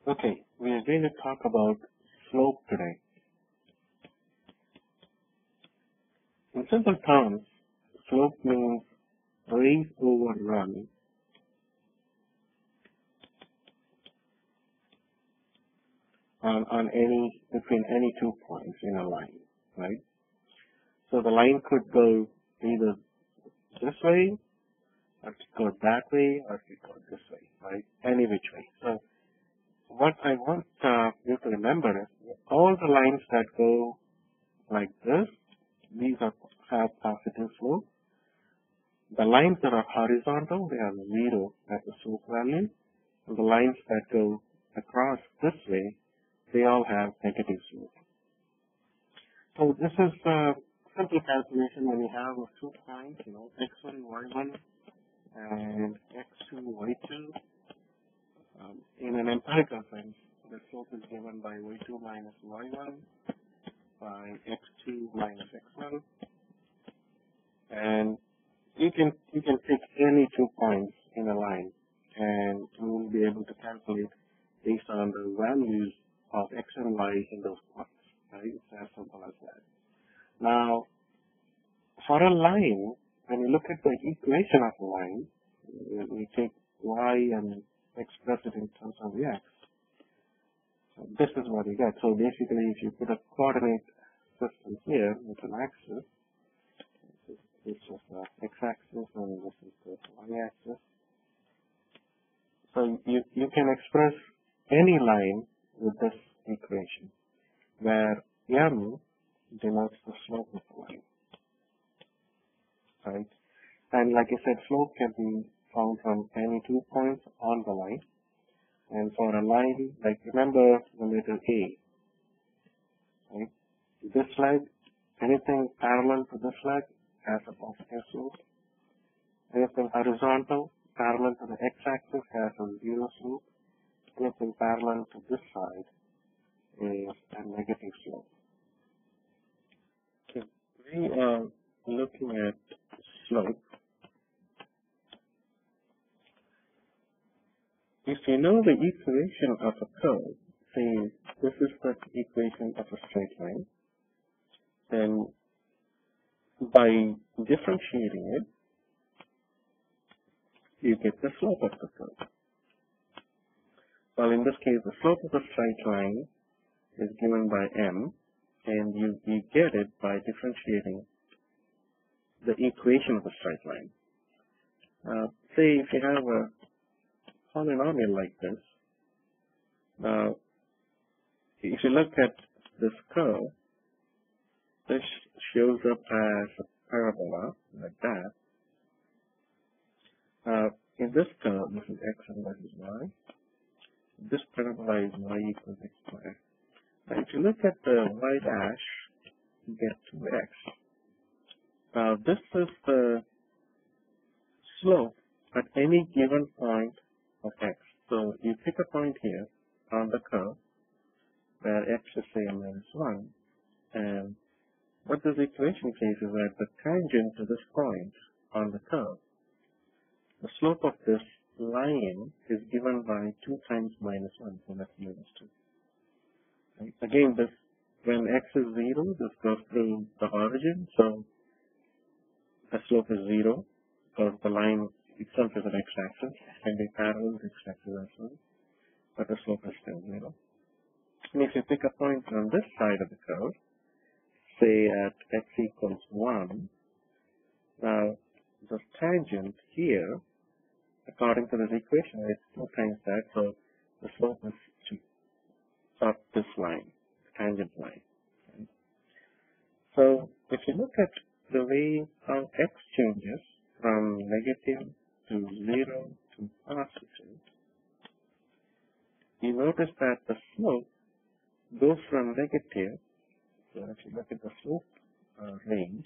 Okay, we are going to talk about slope today. In simple terms, slope means raise over run on between any 2 points in a line, right? So the line could go either this way, or it could go that way, or it could go this way, right? Any which way. So what I want you to remember is all the lines that go like this, these have positive slope. The lines that are horizontal, they have 0 as the slope value. And the lines that go across this way, they all have negative slope. So this is a simple calculation when you have a 2 points, x1, y1, and x2, y2. In an empirical sense, the slope is given by y2 minus y1 by x2 minus x1. And you can pick any 2 points in a line, and you will be able to calculate based on the values of x and y in those points. Right? It's as simple as that. Now, for a line, when you look at the equation of a line, we take y and express it in terms of x. So this is what you get. So basically, if you put a coordinate system here with an axis, this is the x-axis and this is the y-axis. So you can express any line with this equation, where m denotes the slope of the line, right? And like I said, slope can be found from any 2 points on the line. And for a line, like remember the letter A, right? This leg, anything parallel to this leg has a positive slope. Anything horizontal, parallel to the x-axis has a 0 slope. Anything parallel to this side is a negative slope. Okay. We are looking at slope. If you know the equation of a curve, say this is the equation of a straight line, then by differentiating it, you get the slope of the curve. Well, in this case, the slope of a straight line is given by m, and you get it by differentiating the equation of a straight line. Say if you have a polynomial like this, now if you look at this curve, this shows up as a parabola like that. In this curve, this is x and this is y. This parabola is y equals x squared. Now if you look at the y dash, you get 2x. Now this is the slope at any given point of x. So you pick a point here on the curve where x is say minus 1, and what this equation says is that the tangent to this point on the curve, the slope of this line is given by 2 times minus 1, so that's minus 2. Right? Again, this when x is 0, this goes through the origin, so the slope is 0 because the line itself is an x-axis, can be parallel to x-axis as well, but the slope is still 0. And if you pick a point on this side of the curve, say at x equals 1, now the tangent here, according to this equation, is 2 times that, so the slope is up this line, tangent line. Right? So if you look at the way how x changes from negative to 0 to positive, you notice that the slope goes from negative. So if you look at the slope range,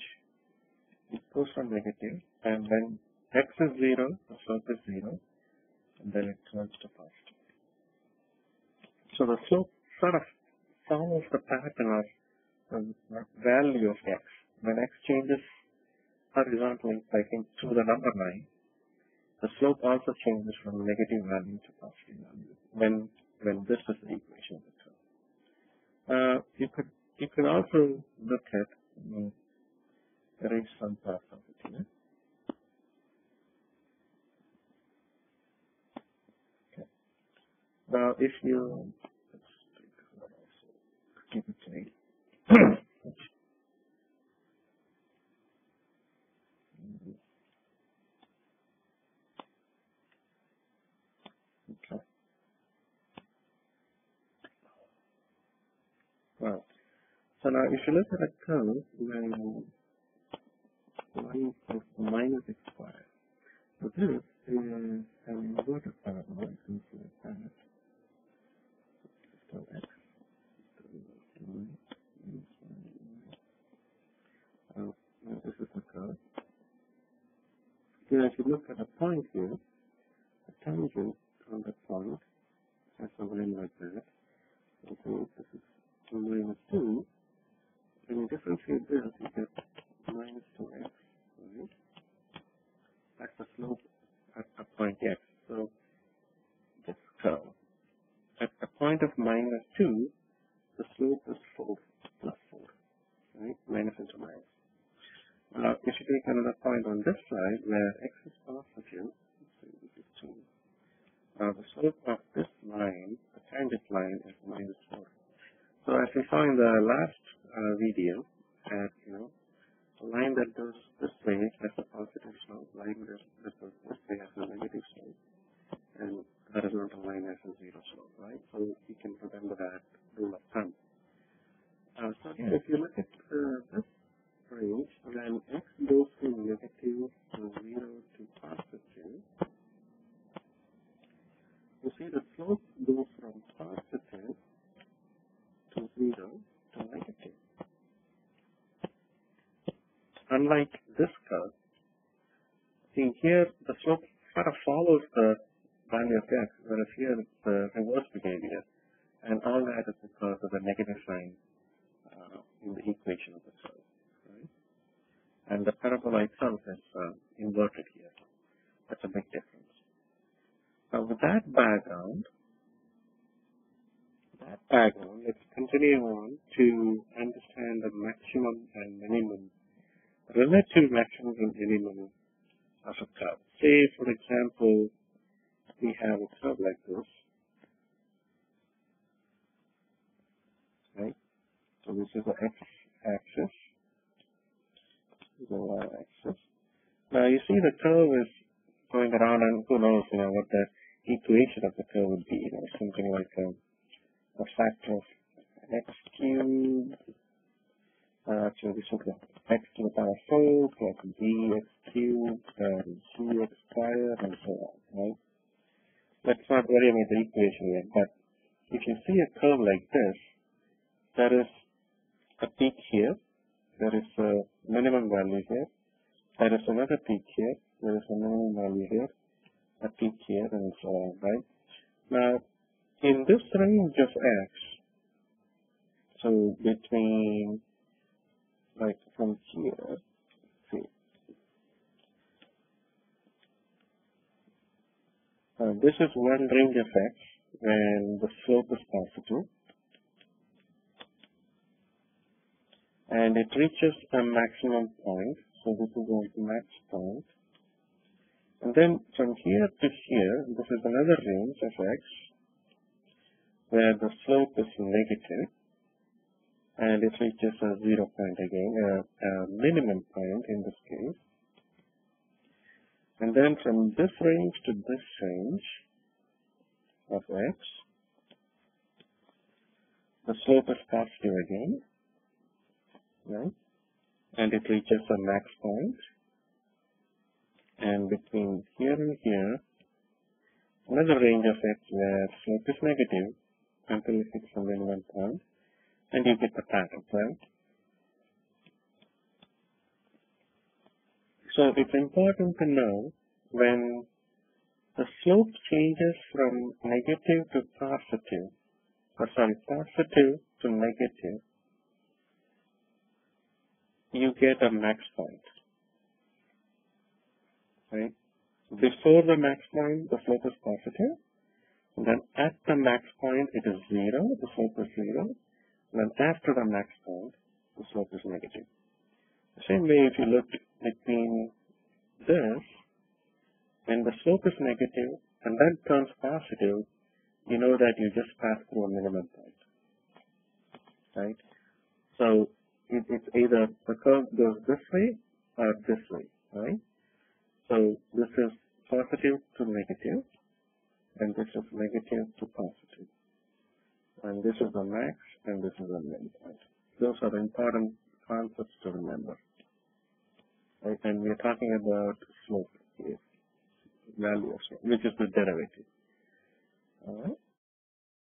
it goes from negative, and when x is 0, the slope is 0, and then it turns to positive. So the slope sort of follows the pattern of the value of x. When x changes horizontally, like to the number line, the slope also changes from negative value to positive value. When when this is the equation of the curve. You could also look at erase some parts of it here. Okay. Now, if you keep it clean. Okay. Right. So now, if you look at a curve when y equals to minus x squared, so this is an inverted parabola. You can see that. So x this is the curve. Then if you look at a point here, a tangent on the point has a line like that. So this is minus 2. When you differentiate this, you get minus 2x. Right? That's the slope at a point x. So this curve, at a point of minus 2, the slope is 4 plus 4. Right? Minus into minus. If you take another point on this side where x is positive, so this is 2. The slope of this line, the tangent line, is minus 4. So as we saw in the last video, a line that goes this way has a positive slope, line that goes this way has a negative slope, and the horizontal line has a 0 slope, right? So you can remember that rule of thumb. So here, if you look at this range, when x goes from negative to 0 to positive, you see the slope goes from positive to 0 to negative. Unlike this curve, see here the slope sort of follows the value of x, whereas here it's the reverse behavior, and all that is because of the negative sign in the equation of the curve. Right? And the parabola itself is inverted here. That's a big difference. Now with that background, let's continue on to understand the maximum and minimum, relative maximum and minimum of a curve. Say, for example, we have a curve like this, right? So this is the x-axis, the y-axis. Now you see the curve is going around, and who knows, what the equation of the curve would be, something like a factor of x cubed, actually this would be x to the power 4 plus bx cubed, cx squared, and so on, right? Let's not worry about the equation yet, but if you see a curve like this, there is a peak here, there is a minimum value here, there is another peak here, there is a minimum value here, a peak here, and so on, right? Now, in this range of x, so between, like from here, see, this is one range of x when the slope is positive, and it reaches a maximum point, so this is a max point. And then from here to here, this is another range of x where the slope is negative and it reaches a 0 point again, a minimum point in this case. And then from this range to this range of x, the slope is positive again, right? And it reaches a max point. And between here and here, another range of x where slope is negative until it hits a minimum point, and you get the pattern, right? So it's important to know when the slope changes from negative to positive, positive to negative, you get a max point. Right? Before the max point, the slope is positive. And then at the max point, it is 0, the slope is 0. And then after the max point, the slope is negative. The same way, if you look between this, when the slope is negative and then turns positive, you know that you just passed through a minimum point, right? So it's either the curve goes this way or this way, right? So this is positive to negative, and this is negative to positive. And this is the max, and this is the midpoint. Those are the important concepts to remember. Right? And we are talking about slope here, value of slope, which is the derivative. All right.